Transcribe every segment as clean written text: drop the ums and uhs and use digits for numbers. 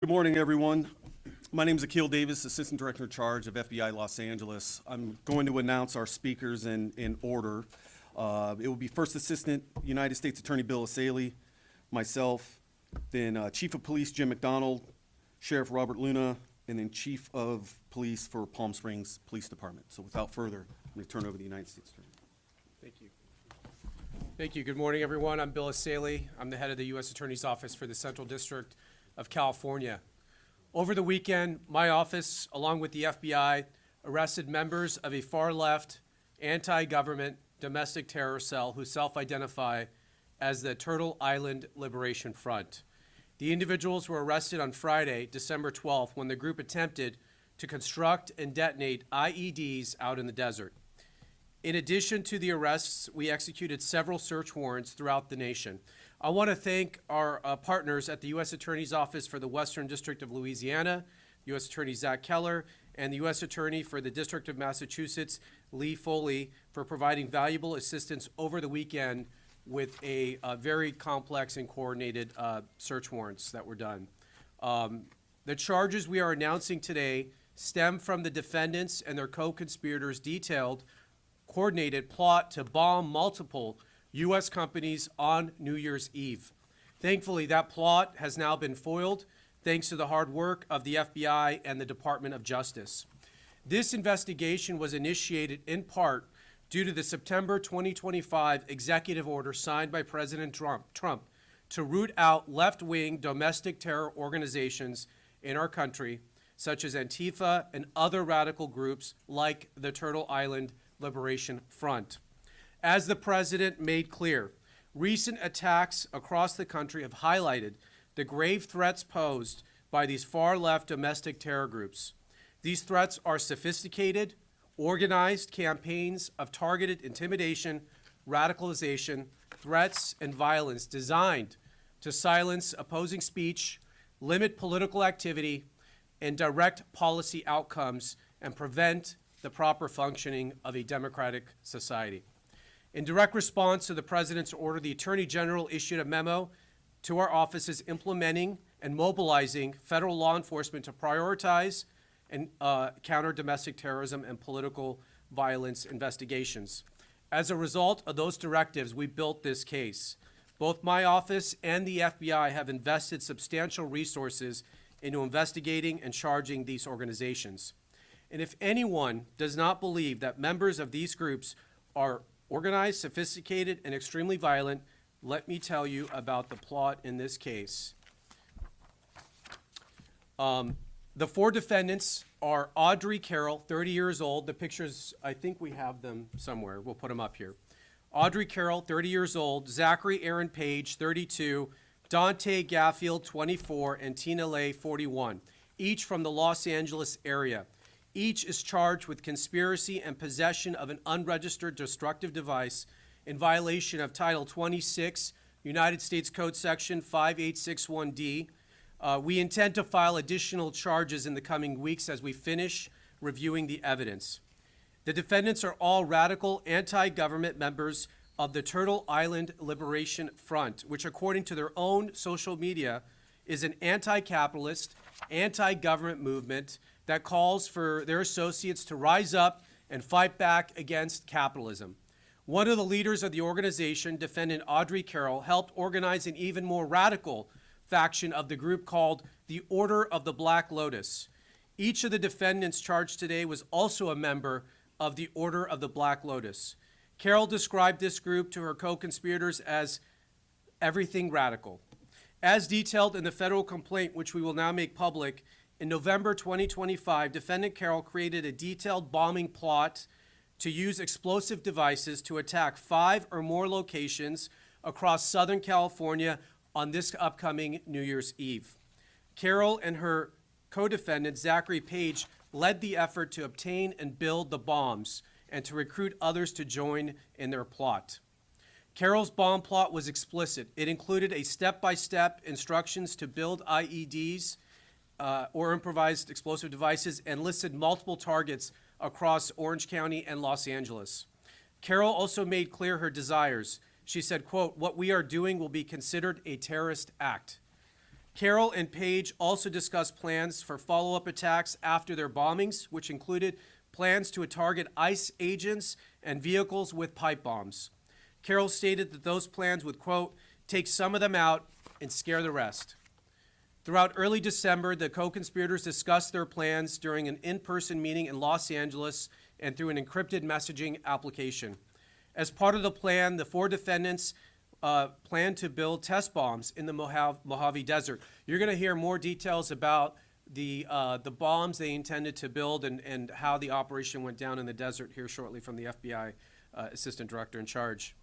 Good morning, everyone. My name is Akil Davis, Assistant Director in Charge of FBI Los Angeles. I'm going to announce our speakers in order. It will be First Assistant United States Attorney Bill Asaley, myself, then Chief of Police Jim McDonald, Sheriff Robert Luna, and then Chief of Police for Palm Springs Police Department. So without further, I'm going to turn over to the United States Attorney. Thank you. Thank you. Good morning, everyone. I'm Bill Asaley. I'm the head of the U.S. Attorney's Office for the Central District of California. Over the weekend, my office, along with the FBI, arrested members of a far-left, anti-government domestic terror cell who self-identify as the Turtle Island Liberation Front. The individuals were arrested on Friday, December 12th, when the group attempted to construct and detonate IEDs out in the desert. In addition to the arrests, we executed several search warrants throughout the nation. I want to thank our partners at the U.S. Attorney's Office for the Western District of Louisiana, U.S. Attorney Zach Keller, and the U.S. Attorney for the District of Massachusetts, Lee Foley, for providing valuable assistance over the weekend with a very complex and coordinated search warrants that were done. The charges we are announcing today stem from the defendants and their co-conspirators' detailed coordinated plot to bomb multiple U.S. companies on New Year's Eve. Thankfully, that plot has now been foiled thanks to the hard work of the FBI and the Department of Justice. This investigation was initiated in part due to the September 2025 executive order signed by President Trump to root out left-wing domestic terror organizations in our country, such as Antifa and other radical groups like the Turtle Island Liberation Front. As the president made clear, recent attacks across the country have highlighted the grave threats posed by these far-left domestic terror groups. These threats are sophisticated, organized campaigns of targeted intimidation, radicalization, threats, and violence designed to silence opposing speech, limit political activity, and direct policy outcomes and prevent the proper functioning of a democratic society. In direct response to the President's order, the Attorney General issued a memo to our offices implementing and mobilizing federal law enforcement to prioritize and counter domestic terrorism and political violence investigations. As a result of those directives, we built this case. Both my office and the FBI have invested substantial resources into investigating and charging these organizations. And if anyone does not believe that members of these groups are organized, sophisticated, and extremely violent, let me tell you about the plot in this case. The four defendants are Audrey Carroll, 30 years old. The pictures, I think we have them somewhere. We'll put them up here. Audrey Carroll, 30 years old. Zachary Aaron Page, 32. Dante Gaffield, 24. And Tina Lay, 41. Each from the Los Angeles area. Each is charged with conspiracy and possession of an unregistered destructive device in violation of Title 26, United States Code Section 5861D. We intend to file additional charges in the coming weeks as we finish reviewing the evidence. The defendants are all radical anti-government members of the Turtle Island Liberation Front, which according to their own social media is an anti-capitalist, anti-government movement that calls for their associates to rise up and fight back against capitalism. One of the leaders of the organization, defendant Audrey Carroll, helped organize an even more radical faction of the group called the Order of the Black Lotus. Each of the defendants charged today was also a member of the Order of the Black Lotus. Carroll described this group to her co-conspirators as everything radical. As detailed in the federal complaint, which we will now make public, in November 2025, defendant Carroll created a detailed bombing plot to use explosive devices to attack 5 or more locations across Southern California on this upcoming New Year's Eve. Carroll and her co-defendant, Zachary Page, led the effort to obtain and build the bombs and to recruit others to join in their plot. Carroll's bomb plot was explicit. It included a step-by-step instructions to build IEDs or improvised explosive devices and listed multiple targets across Orange County and Los Angeles. Carroll also made clear her desires. She said, quote, "What we are doing will be considered a terrorist act." Carroll and Page also discussed plans for follow-up attacks after their bombings, which included plans to target ICE agents and vehicles with pipe bombs. Carroll stated that those plans would, quote, take some of them out and scare the rest. Throughout early December, the co-conspirators discussed their plans during an in-person meeting in Los Angeles and through an encrypted messaging application. As part of the plan, the 4 defendants planned to build test bombs in the Mojave Desert. You're going to hear more details about the bombs they intended to build and how the operation went down in the desert here shortly from the FBI Assistant Director in Charge.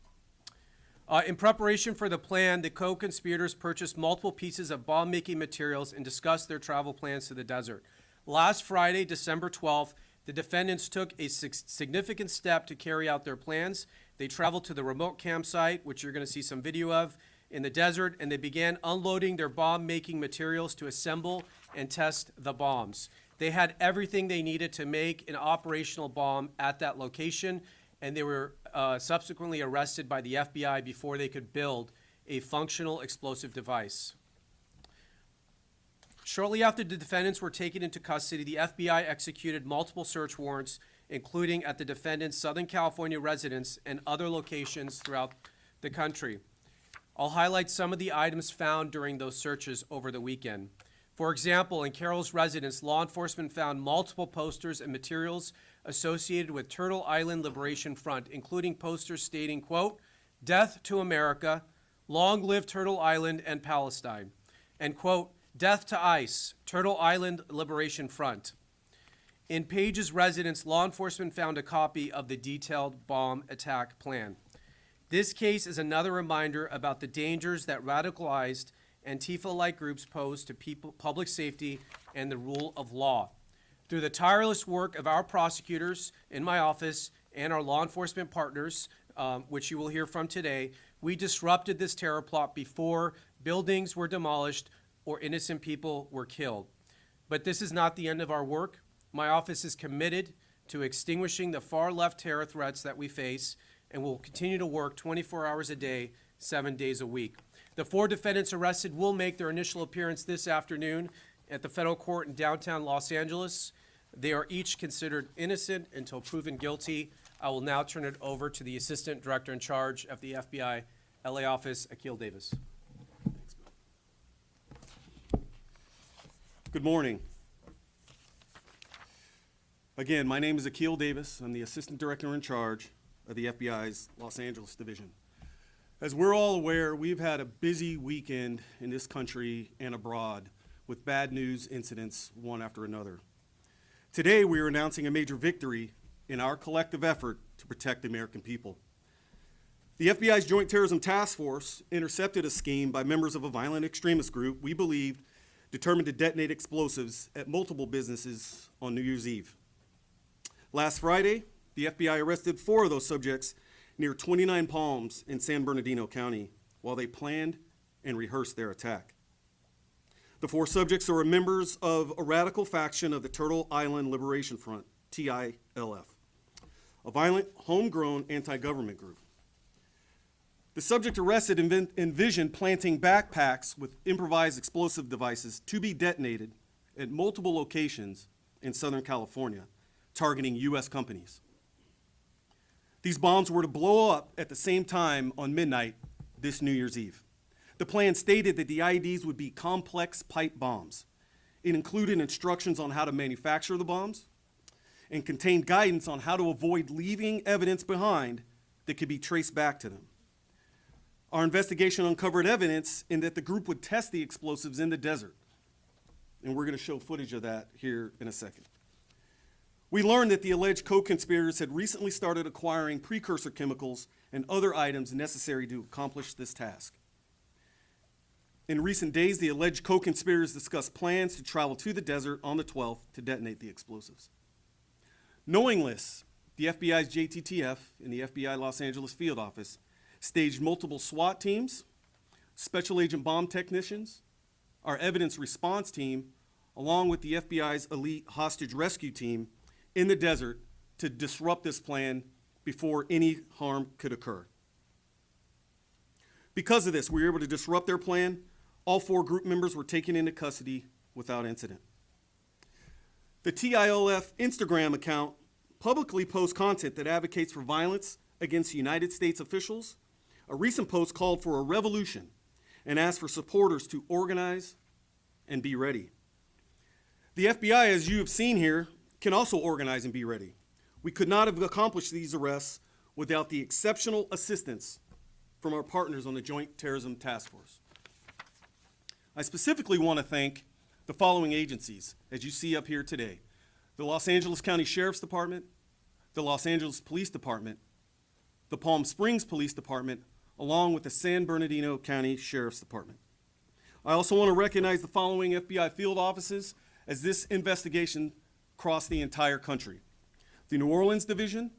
In preparation for the plan, the co-conspirators purchased multiple pieces of bomb-making materials and discussed their travel plans to the desert. Last Friday, December 12th, the defendants took a significant step to carry out their plans. They traveled to the remote campsite, which you're going to see some video of, in the desert, and they began unloading their bomb-making materials to assemble and test the bombs. They had everything they needed to make an operational bomb at that location, and they were subsequently arrested by the FBI before they could build a functional explosive device. Shortly after the defendants were taken into custody, the FBI executed multiple search warrants, including at the defendants' Southern California residence and other locations throughout the country. I'll highlight some of the items found during those searches over the weekend. For example, in Carroll's residence, law enforcement found multiple posters and materials associated with Turtle Island Liberation Front, including posters stating, quote, "Death to America, long live Turtle Island and Palestine," and, quote, "Death to ICE, Turtle Island Liberation Front." In Page's residence, law enforcement found a copy of the detailed bomb attack plan. This case is another reminder about the dangers that radicalized Antifa-like groups pose to public safety and the rule of law. Through the tireless work of our prosecutors in my office and our law enforcement partners, which you will hear from today, we disrupted this terror plot before buildings were demolished or innocent people were killed. But this is not the end of our work. My office is committed to extinguishing the far-left terror threats that we face, and will continue to work 24 hours a day, 7 days a week. The 4 defendants arrested will make their initial appearance this afternoon at the federal court in downtown Los Angeles. They are each considered innocent until proven guilty. I will now turn it over to the Assistant Director in Charge of the FBI LA office, Akil Davis. Good morning. Again, my name is Akil Davis. I'm the Assistant Director in Charge of the FBI's Los Angeles Division. As we're all aware, we've had a busy weekend in this country and abroad with bad news incidents one after another. Today, we are announcing a major victory in our collective effort to protect the American people. The FBI's Joint Terrorism Task Force intercepted a scheme by members of a violent extremist group we believed determined to detonate explosives at multiple businesses on New Year's Eve. Last Friday, the FBI arrested 4 of those subjects near 29 Palms in San Bernardino County while they planned and rehearsed their attack. The 4 subjects are members of a radical faction of the Turtle Island Liberation Front, TILF, a violent, homegrown anti-government group. The subject arrested envisioned planting backpacks with improvised explosive devices to be detonated at multiple locations in Southern California, targeting U.S. companies. These bombs were to blow up at the same time on midnight this New Year's Eve. The plan stated that the IEDs would be complex pipe bombs. It included instructions on how to manufacture the bombs and contained guidance on how to avoid leaving evidence behind that could be traced back to them. Our investigation uncovered evidence in that the group would test the explosives in the desert, and we're going to show footage of that here in a second. We learned that the alleged co-conspirators had recently started acquiring precursor chemicals and other items necessary to accomplish this task. In recent days, the alleged co-conspirators discussed plans to travel to the desert on the 12th to detonate the explosives. Knowing this, the FBI's JTTF and the FBI Los Angeles field office staged multiple SWAT teams, special agent bomb technicians, our evidence response team, along with the FBI's elite hostage rescue team in the desert to disrupt this plan before any harm could occur. Because of this, we were able to disrupt their plan All 4 group members were taken into custody without incident. The TILF Instagram account publicly posts content that advocates for violence against United States officials. A recent post called for a revolution and asked for supporters to organize and be ready. The FBI, as you have seen here, can also organize and be ready. We could not have accomplished these arrests without the exceptional assistance from our partners on the Joint Terrorism Task Force. I specifically want to thank the following agencies, as you see up here today: the Los Angeles County Sheriff's Department, the Los Angeles Police Department, the Palm Springs Police Department, along with the San Bernardino County Sheriff's Department. I also want to recognize the following FBI field offices as this investigation crossed the entire country: the New Orleans Division,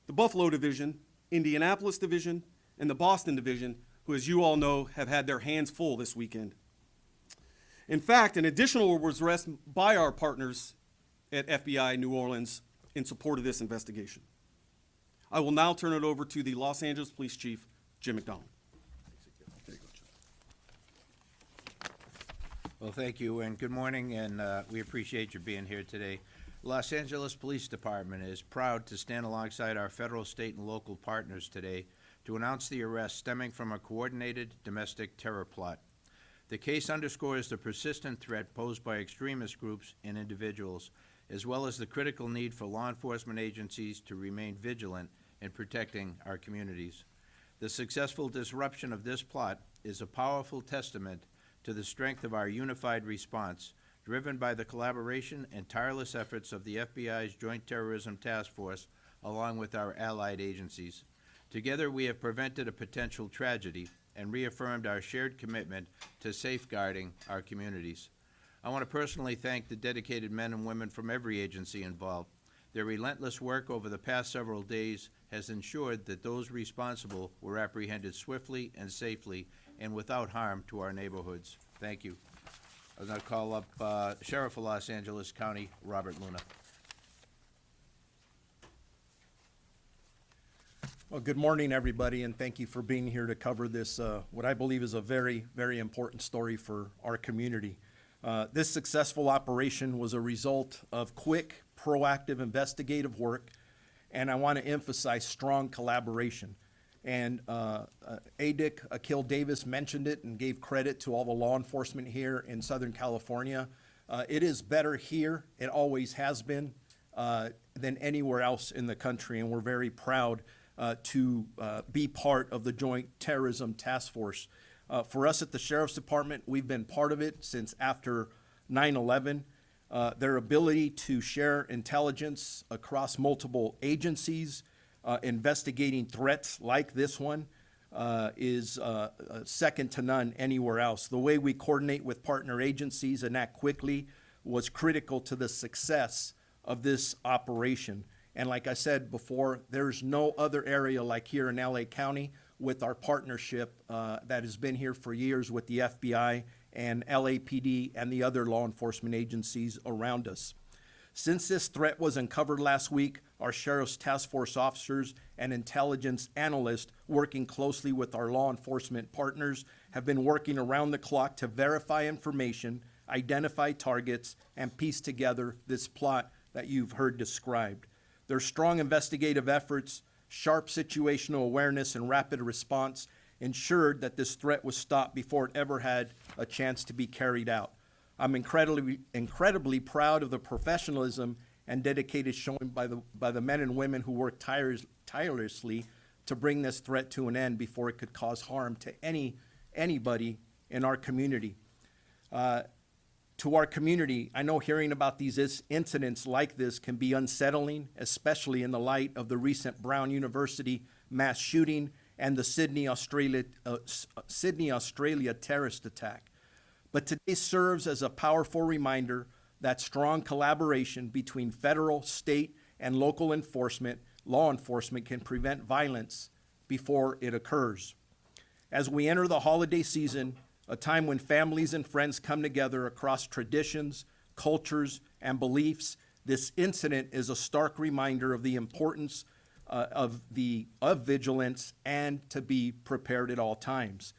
the Buffalo Division, Indianapolis Division, and the Boston Division, who, as you all know, have had their hands full this weekend. In fact, an additional was arrest by our partners at FBI New Orleans in support of this investigation. I will now turn it over to the Los Angeles Police Chief, Jim McDonald. Well, thank you, and good morning, and we appreciate you being here today. Los Angeles Police Department is proud to stand alongside our federal, state, and local partners today to announce the arrest stemming from a coordinated domestic terror plot. The case underscores the persistent threat posed by extremist groups and individuals, as well as the critical need for law enforcement agencies to remain vigilant in protecting our communities. The successful disruption of this plot is a powerful testament to the strength of our unified response, driven by the collaboration and tireless efforts of the FBI's Joint Terrorism Task Force, along with our allied agencies. Together, we have prevented a potential tragedy and reaffirmed our shared commitment to safeguarding our communities. I want to personally thank the dedicated men and women from every agency involved. Their relentless work over the past several days has ensured that those responsible were apprehended swiftly and safely and without harm to our neighborhoods. Thank you. I'm going to call up Sheriff of Los Angeles County, Robert Luna. Well, good morning, everybody, and thank you for being here to cover this, what I believe is a very, very important story for our community. This successful operation was a result of quick, proactive investigative work, and I want to emphasize strong collaboration. And ADIC, Akil Davis, mentioned it and gave credit to all the law enforcement here in Southern California. It is better here, it always has been, than anywhere else in the country, and we're very proud to be part of the Joint Terrorism Task Force. For us at the Sheriff's Department, we've been part of it since after 9/11. Their ability to share intelligence across multiple agencies, investigating threats like this one, is second to none anywhere else. The way we coordinate with partner agencies and act quickly was critical to the success of this operation. And like I said before, there's no other area like here in LA County with our partnership that has been here for years with the FBI and LAPD and the other law enforcement agencies around us. Since this threat was uncovered last week, our Sheriff's Task Force officers and intelligence analysts working closely with our law enforcement partners have been working around the clock to verify information, identify targets, and piece together this plot that you've heard described. Their strong investigative efforts, sharp situational awareness, and rapid response ensured that this threat was stopped before it ever had a chance to be carried out. I'm incredibly proud of the professionalism and dedication shown by the men and women who worked tirelessly to bring this threat to an end before it could cause harm to anybody in our community. To our community, I know hearing about these incidents like this can be unsettling, especially in the light of the recent Brown University mass shooting and the Sydney, Australia terrorist attack. But today serves as a powerful reminder that strong collaboration between federal, state, and local law enforcement can prevent violence before it occurs. As we enter the holiday season, a time when families and friends come together across traditions, cultures, and beliefs, this incident is a stark reminder of the importance of vigilance and to be prepared at all times.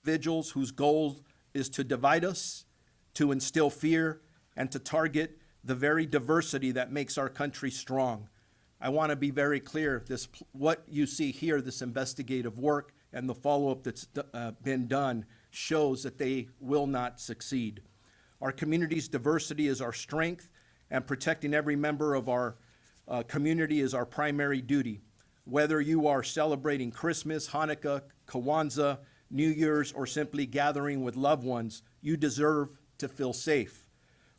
individuals whose goal is to divide us, to instill fear, and to target the very diversity that makes our country strong. I want to be very clear, what you see here, this investigative work and the follow-up that's been done shows that they will not succeed. Our community's diversity is our strength, and protecting every member of our community is our primary duty. Whether you are celebrating Christmas, Hanukkah, Kwanzaa, New Year's, or simply gathering with loved ones, you deserve to feel safe.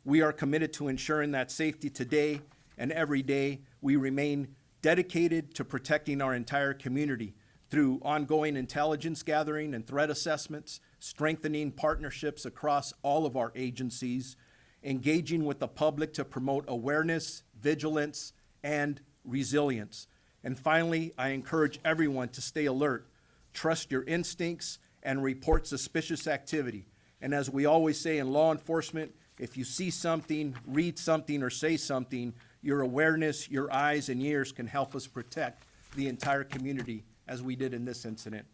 We are committed to ensuring that safety today and every day. We remain dedicated to protecting our entire community through ongoing intelligence gathering and threat assessments, strengthening partnerships across all of our agencies, engaging with the public to promote awareness, vigilance, and resilience. And finally, I encourage everyone to stay alert, trust your instincts, and report suspicious activity. And as we always say in law enforcement, if you see something, read something, or say something, your awareness, your eyes, and ears can help us protect the entire community, as we did in this incident.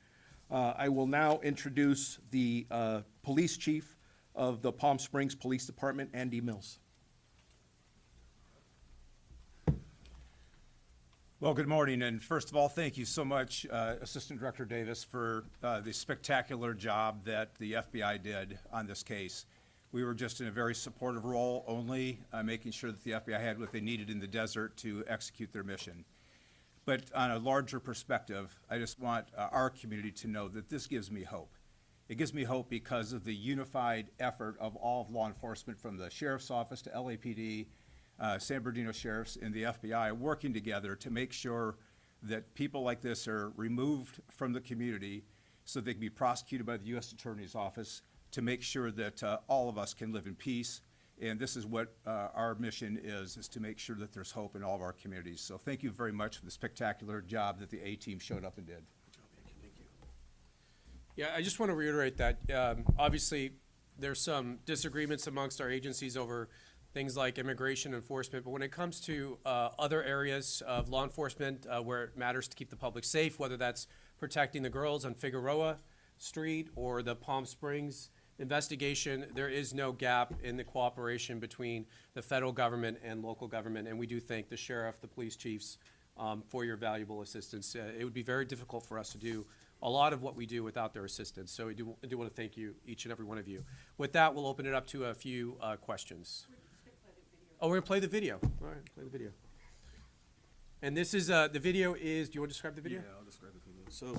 I will now introduce the police chief of the Palm Springs Police Department, Andy Mills. Well, good morning, and first of all, thank you so much, Assistant Director Davis, for the spectacular job that the FBI did on this case. We were just in a very supportive role, only making sure that the FBI had what they needed in the desert to execute their mission. But on a larger perspective, I just want our community to know that this gives me hope. It gives me hope because of the unified effort of all of law enforcement, from the Sheriff's Office to LAPD, San Bernardino Sheriffs, and the FBI, working together to make sure that people like this are removed from the community so they can be prosecuted by the U.S. Attorney's Office, to make sure that all of us can live in peace. And this is what our mission is to make sure that there's hope in all of our communities. So thank you very much for the spectacular job that the A-team showed up and did. Yeah, I just want to reiterate that, obviously, there's some disagreements amongst our agencies over things like immigration enforcement, but when it comes to other areas of law enforcement where it matters to keep the public safe, whether that's protecting the girls on Figueroa Street or the Palm Springs investigation, there is no gap in the cooperation between the federal government and local government, and we do thank the sheriff, the police chiefs, for your valuable assistance. It would be very difficult for us to do a lot of what we do without their assistance, so I do want to thank you, each and every one of you. With that, we'll open it up to a few questions. Oh, we're going to play the video. All right, play the video. And this is, the video is, do you want to describe the video? Yeah, I'll describe the video. So,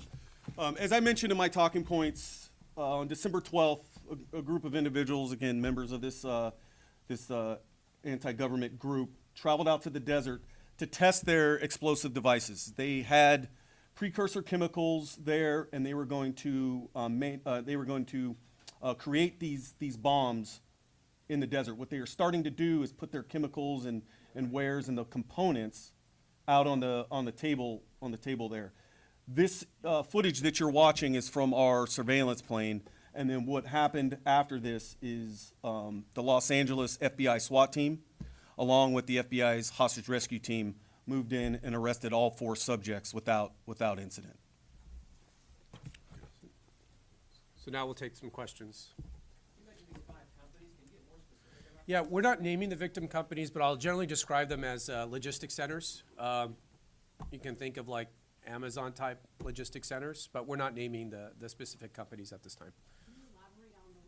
as I mentioned in my talking points, on December 12th, a group of individuals, again, members of this anti-government group, traveled out to the desert to test their explosive devices. They had precursor chemicals there, and they were going to create these bombs in the desert. What they are starting to do is put their chemicals and wares and the components out on the table there. This footage that you're watching is from our surveillance plane, and then what happened after this is the Los Angeles FBI SWAT team, along with the FBI's hostage rescue team, moved in and arrested all 4 subjects without incident. So now we'll take some questions. Yeah, we're not naming the victim companies, but I'll generally describe them as logistics centers. You can think of like Amazon-type logistics centers, but we're not naming the specific companies at this time. Can you elaborate on the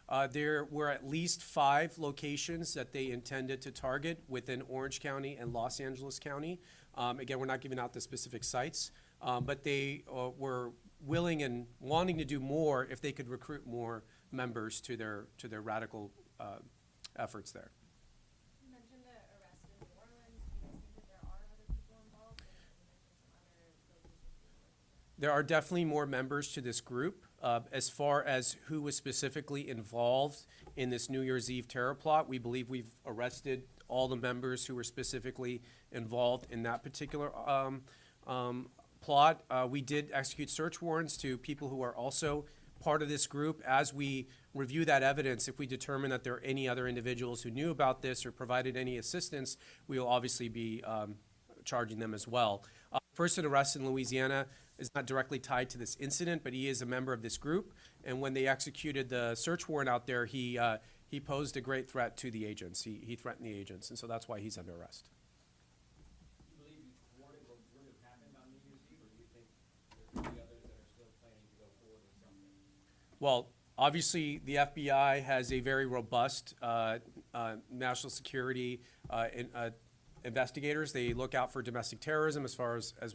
locations? There were at least 5 locations that they intended to target within Orange County and Los Angeles County. Again, we're not giving out the specific sites, but they were willing and wanting to do more if they could recruit more members to their radical efforts there. You mentioned the arrest in New Orleans. Do you guys think that there are other people involved? And you mentioned some other locations that you're working with. There are definitely more members to this group. As far as who was specifically involved in this New Year's Eve terror plot, we believe we've arrested all the members who were specifically involved in that particular plot. We did execute search warrants to people who are also part of this group. As we review that evidence, if we determine that there are any other individuals who knew about this or provided any assistance, we will obviously be charging them as well. First arrest in Louisiana, is not directly tied to this incident, but he is a member of this group. And when they executed the search warrant out there, he posed a great threat to the agents. He threatened the agents, and so that's why he's under arrest. Do you believe you thwarted what would have happened on New Year's Eve, or do you think there could be others that are still planning to go forward with something? Well, obviously, the FBI has a very robust national security investigators. They look out for domestic terrorism as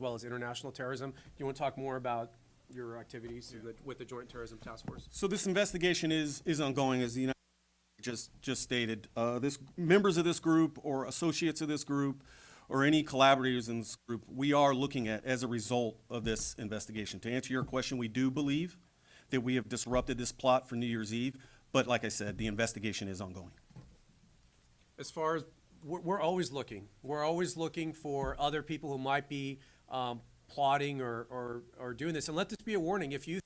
well as international terrorism. Do you want to talk more about your activities with the Joint Terrorism Task Force? So this investigation is ongoing, as the United States just stated. Members of this group or associates of this group or any collaborators in this group, we are looking at as a result of this investigation. To answer your question, we do believe that we have disrupted this plot for New Year's Eve, but like I said, the investigation is ongoing. As far as, we're always looking. We're always looking for other people who might be plotting or doing this. And let this be a warning. If you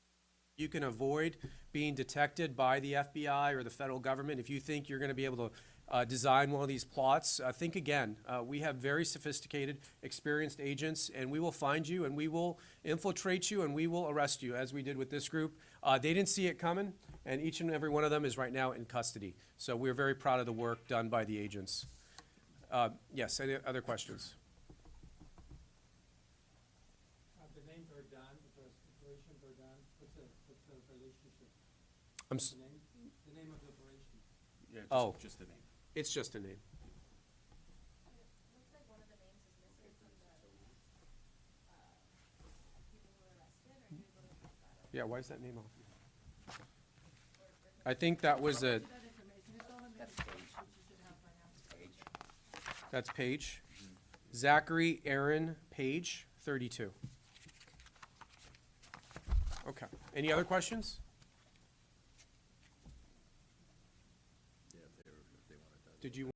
can avoid being detected by the FBI or the federal government, if you think you're going to be able to design one of these plots, think again. We have very sophisticated, experienced agents, and we will find you, and we will infiltrate you, and we will arrest you, as we did with this group. They didn't see it coming, and each and every one of them is right now in custody. So we're very proud of the work done by the agents. Yes, any other questions? The name Verdun, because Operation Verdun, what's the relationship? I'm The name of the operation? Yeah, Oh. just the name. It's just a name. Looks like one of the names is missing from the, people who were arrested. Are you able to check that out? Yeah, why is that name off? I think that was a, that's Page. Zachary Aaron Page, 32. Okay. Any other questions? Did you?